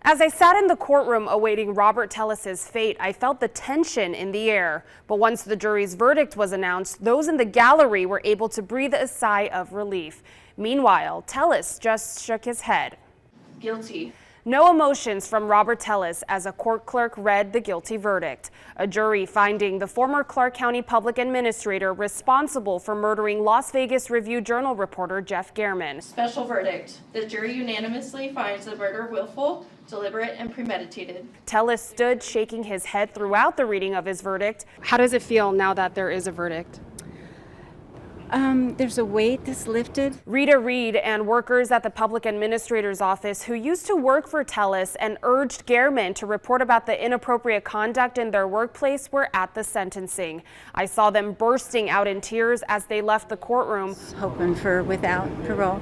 As I sat in the courtroom awaiting Robert Tellis's fate, I felt the tension in the air. But once the jury's verdict was announced, those in the gallery were able to breathe a sigh of relief. Meanwhile, Tellis just shook his head. Guilty. No emotions from Robert Tellis as a court clerk read the guilty verdict. A jury finding the former Clark County public administrator responsible for murdering Las Vegas Review-Journal reporter Jeff Gehrman. Special verdict. The jury unanimously finds the murder willful, deliberate, and premeditated. Tellis stood shaking his head throughout the reading of his verdict. How does it feel now that there is a verdict? There's a weight that's lifted. Rita Reed and workers at the public administrator's office who used to work for Tellis and urged Gehrman to report about the inappropriate conduct in their workplace were at the sentencing. I saw them bursting out in tears as they left the courtroom. Hoping for without parole.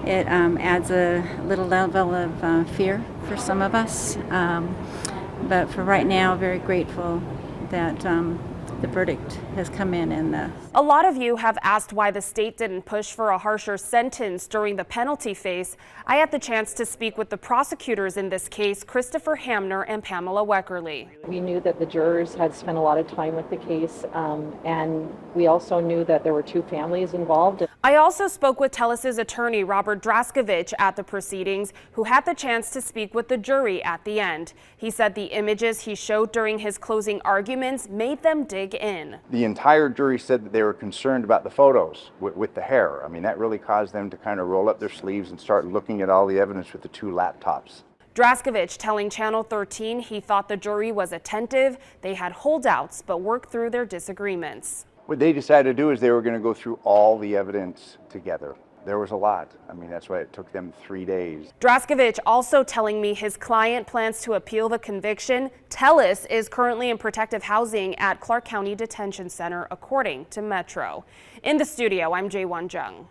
It adds a little level of fear for some of us. But for right now, very grateful that the verdict has come in. A lot of you have asked why the state didn't push for a harsher sentence during the penalty phase. I had the chance to speak with the prosecutors in this case, Christopher Hamner and Pamela Weckerly. We knew that the jurors had spent a lot of time with the case, and we also knew that there were two families involved. I also spoke with Tellis's attorney, Robert Draskovich, at the proceedings, who had the chance to speak with the jury at the end. He said the images he showed during his closing arguments made them dig in. The entire jury said that they were concerned about the photos with the hair. I mean, that really caused them to kind of roll up their sleeves and start looking at all the evidence with the two laptops. Draskovich telling Channel 13 he thought the jury was attentive, they had holdouts, but worked through their disagreements. What they decided to do is they were going to go through all the evidence together. There was a lot. I mean, that's why it took them 3 days. Draskovich also telling me his client plans to appeal the conviction. Tellis is currently in protective housing at Clark County Detention Center, according to Metro. In the studio, I'm Jae-Won Jung.